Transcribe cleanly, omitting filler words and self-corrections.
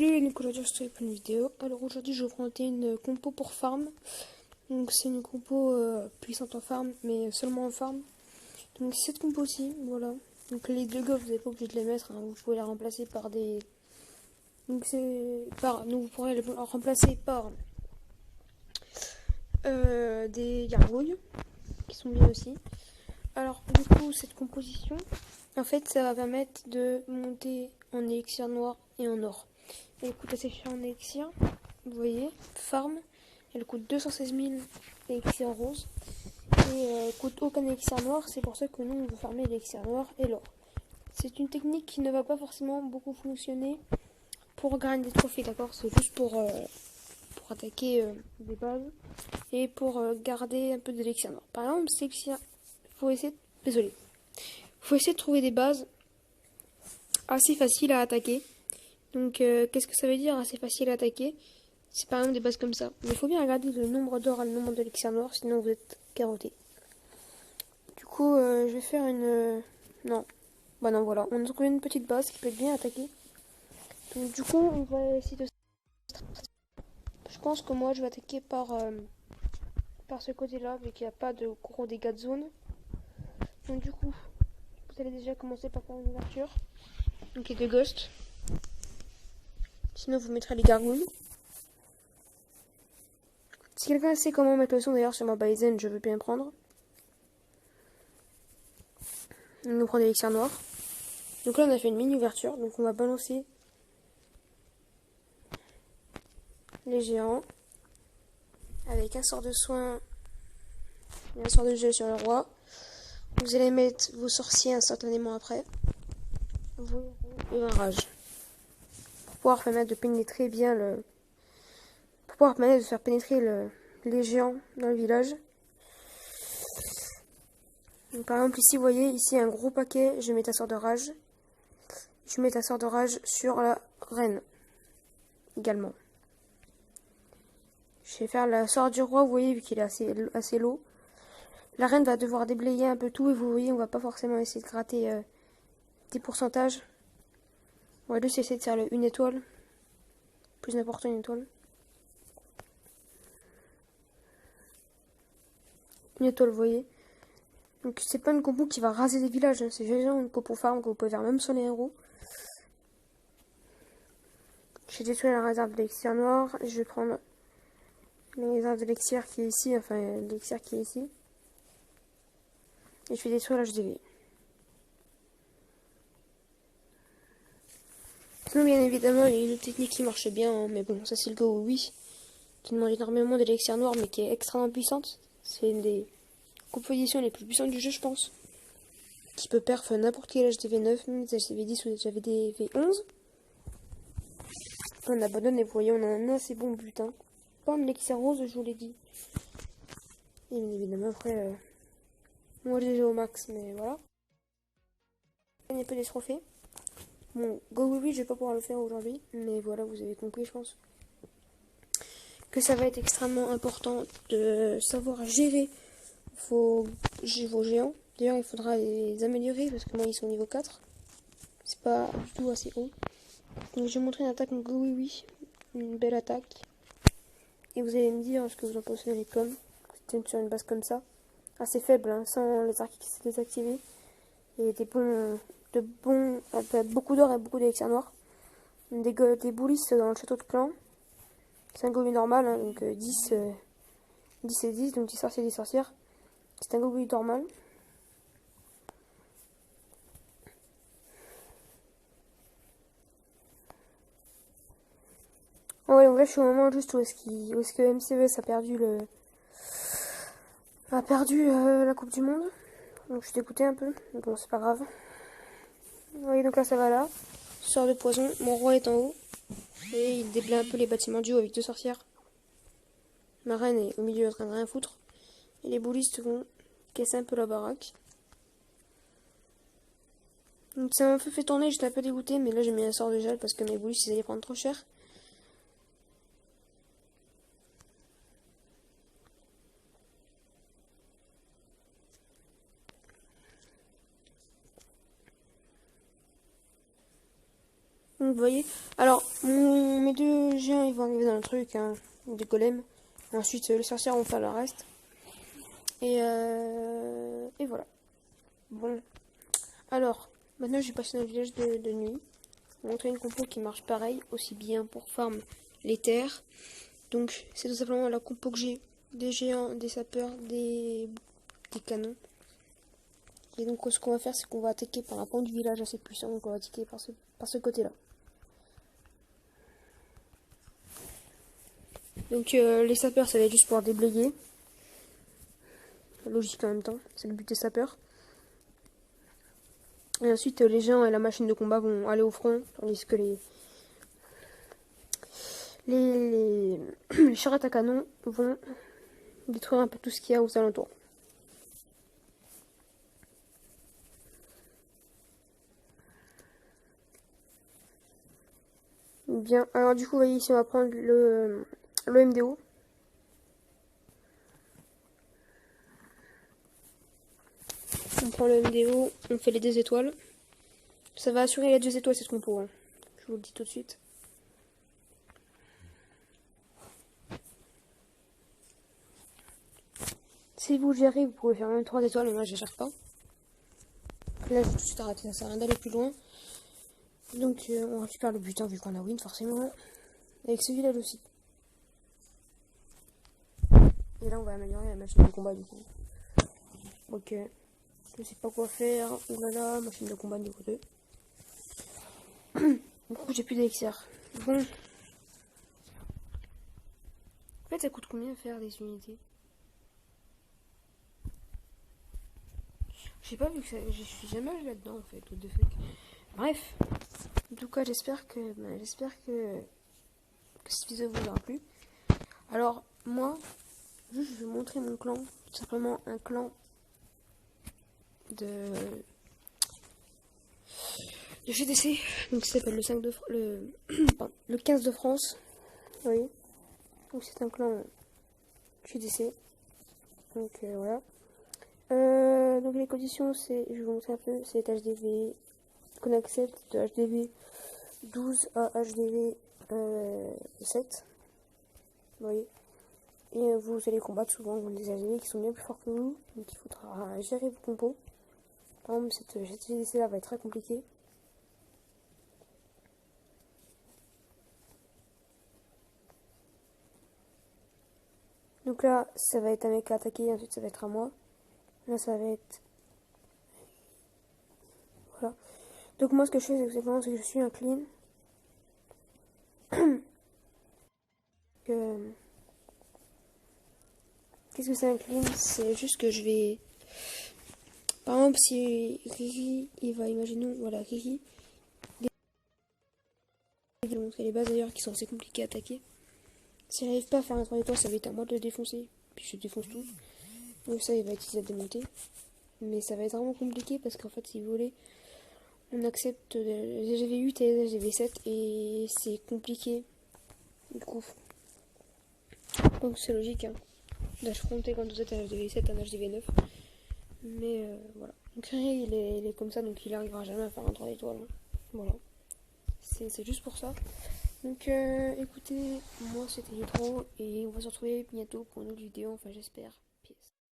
Salut les Nicolas, je pour une vidéo. Alors aujourd'hui je vais vous présenter une compo pour farm. Donc c'est une compo puissante en farm, mais seulement en farm. Donc cette compo-ci, voilà. Donc les deux golfs, vous n'êtes pas obligé de les mettre, hein. Vous pouvez les remplacer par des... Donc vous pourrez les remplacer par des gargouilles, qui sont bien aussi. Alors du coup cette composition, en fait ça va permettre de monter en élixir noir et en or. Elle coûte assez cher en élixir, vous voyez, farm, elle coûte 216 000 élixir rose, et elle coûte aucun élixir noir, c'est pour ça que nous on veut farmer l'élixir noir et l'or. C'est une technique qui ne va pas forcément beaucoup fonctionner pour gagner des trophées, d'accord? C'est juste pour attaquer des bases et pour garder un peu d'élixir noir. Par exemple, faut essayer de trouver des bases assez faciles à attaquer. Donc qu'est-ce que ça veut dire assez facile à attaquer? C'est par exemple des bases comme ça. Mais il faut bien regarder le nombre d'or et le nombre d'élixir noir, sinon vous êtes carotté. Du coup, je vais faire une... non. Bah non, voilà. On a trouvé une petite base qui peut être bien attaquée. Donc du coup, on va essayer de... Je pense que moi, je vais attaquer par ce côté-là, vu qu'il n'y a pas de gros dégâts de zone. Donc du coup, vous allez déjà commencer par faire une ouverture. Donc il y a deux ghosts. Sinon, vous mettrez les gargouilles. Si quelqu'un sait comment mettre le son d'ailleurs sur ma Baizen, je veux bien prendre. On nous prend des élixirs noirs. Donc là on a fait une mini ouverture. Donc on va balancer les géants. Avec un sort de soin et un sort de gel sur le roi. Vous allez mettre vos sorciers instantanément après. Vos héros et un rage. Pour pouvoir permettre de pénétrer bien le... Pour pouvoir permettre de faire pénétrer les géants dans le village. Donc, par exemple ici vous voyez, ici un gros paquet, je mets un sort de rage. Je mets un sort de rage sur la reine également. Je vais faire le sort du roi, vous voyez, vu qu'il est assez low. La reine va devoir déblayer un peu tout et vous voyez, on va pas forcément essayer de gratter des pourcentages. On va juste essayer de faire une étoile. Plus n'importe une étoile. Une étoile, vous voyez. Donc c'est pas une compo qui va raser des villages, hein. C'est juste une compo farm que vous pouvez faire même sur les héros. J'ai détruit la réserve d'élixir noir. Je vais prendre la réserve d'élixir qui est ici, enfin l'élixir qui est ici. Et je vais détruire l'HDV. Sinon, bien évidemment, il y a une autre technique qui marche bien, hein, mais bon, ça c'est le Go oui, qui demande énormément d'élixir noir, mais qui est extrêmement puissante. C'est une des compositions les plus puissantes du jeu, je pense. Qui peut perf n'importe quel HDV 9, même des HDV 10 ou des HDV 11. On abandonne et vous voyez, on a un assez bon butin. Pas un élixir rose, je vous l'ai dit. Et bien évidemment, après, moi j'ai au max, mais voilà. Il y a un peu des trophées. Bon, Go oui, je vais pas pouvoir le faire aujourd'hui, mais voilà, vous avez compris, je pense. Que ça va être extrêmement important de savoir gérer vos géants. D'ailleurs, il faudra les améliorer parce que moi, ils sont niveau 4. C'est pas du tout assez haut. Donc, je vais montrer une attaque en Go oui, une belle attaque. Et vous allez me dire ce que vous en pensez dans les coms. C'était sur une base comme ça, assez faible, hein, sans les arcs qui s'est désactivé. Et beaucoup d'or et beaucoup d'élixir noir. Des boulisses dans le château de clan. C'est un gobelet normal, hein, donc 10 et 10, donc 10 sorciers et 10 sorcières. C'est un gobelet normal. Ah ouais, donc là je suis au moment juste où est-ce que MCVS a perdu la Coupe du Monde. Donc je suis dégoûté un peu, mais bon c'est pas grave. Vous voyez, donc là ça va là. Sort de poison, mon roi est en haut. Et il déblaye un peu les bâtiments du haut avec deux sorcières. Ma reine est au milieu en train de rien foutre. Et les boulistes vont casser un peu la baraque. Donc ça m'a fait tourner, j'étais un peu dégoûté, mais là j'ai mis un sort de gel parce que mes boulistes ils allaient prendre trop cher. Donc vous voyez. Alors, mes deux géants, ils vont arriver dans le truc, hein, des golems. Ensuite, les sorcières vont faire le reste. Et voilà. Bon. Alors, maintenant, je vais passer dans le village de nuit. Je vais montrer une compo qui marche pareil, aussi bien pour farm les terres. Donc, c'est tout simplement la compo que j'ai. Des géants, des sapeurs, des canons. Et donc, ce qu'on va faire, c'est qu'on va attaquer par un point du village assez puissant. Donc, on va attaquer par ce côté-là. Donc, les sapeurs, ça va être juste pour déblayer. Logique en même temps, c'est le but des sapeurs. Et ensuite, les géants et la machine de combat vont aller au front, tandis que les charrettes à canon vont détruire un peu tout ce qu'il y a aux alentours. Bien, alors du coup, vous voyez ici, on va prendre le MDO. On prend le MDO, on fait les 2 étoiles. Ça va assurer les 2 étoiles cette compo, hein. Je vous le dis tout de suite. Si vous gérez, vous pouvez faire même 3 étoiles, mais moi je gère pas. Là, je vais tout de suite arrêter, ça sert à rien d'aller plus loin. Donc, on récupère le butin vu qu'on a win, forcément. Avec ce village aussi. Et là, on va améliorer la machine de combat du coup. Ok. Je sais pas quoi faire. Voilà, machine de combat niveau 2. Du coup, j'ai plus d'élixir. Bon. En fait, ça coûte combien faire des unités? J'ai pas vu que ça... Je suis jamais allé là-dedans en fait, de fait. Bref. En tout cas, j'espère que cette vidéo vous aura plu. Alors, moi, juste, je vais montrer mon clan. Tout simplement un clan de GDC. Donc, ça s'appelle le 15 de France. Vous voyez. Donc, c'est un clan GDC. Donc, voilà. Donc, les conditions, c'est, je vais vous montrer un peu, c'est HDV qu'on accepte de HDV 12 à HDV 7. Vous voyez. Et vous allez combattre souvent contre des HDV qui sont bien plus forts que vous. Donc il faudra gérer vos compos. Par exemple, cette GDC là va être très compliquée. Donc là, ça va être un mec à attaquer, ensuite ça va être à moi. Là, ça va être... Voilà. Donc moi, ce que je fais, c'est exactement, c'est que je suis un clean. Qu'est-ce que c'est un clean? C'est juste que je vais... Par exemple, si Riri, il va, imaginons, voilà, Riri. Je vais vous montrer les bases d'ailleurs qui sont assez compliquées à attaquer. Si j'arrive pas à faire un 3 étoiles, ça va être à moi de le défoncer. Puis je défonce tout. Donc ça, il va utiliser à démonter. Mais ça va être vraiment compliqué parce qu'en fait, si vous voulez, on accepte les HDV 8 et les HDV 7 et c'est compliqué. Du coup. Donc c'est logique, hein, d'affronter quand vous êtes un HDV 7, un HDV 9. Mais voilà. Donc Riri, il est comme ça, donc il arrivera jamais à faire un 3 étoiles. Hein. Voilà. C'est juste pour ça. Donc écoutez, moi c'était Hydro et on va se retrouver bientôt pour une autre vidéo, enfin j'espère.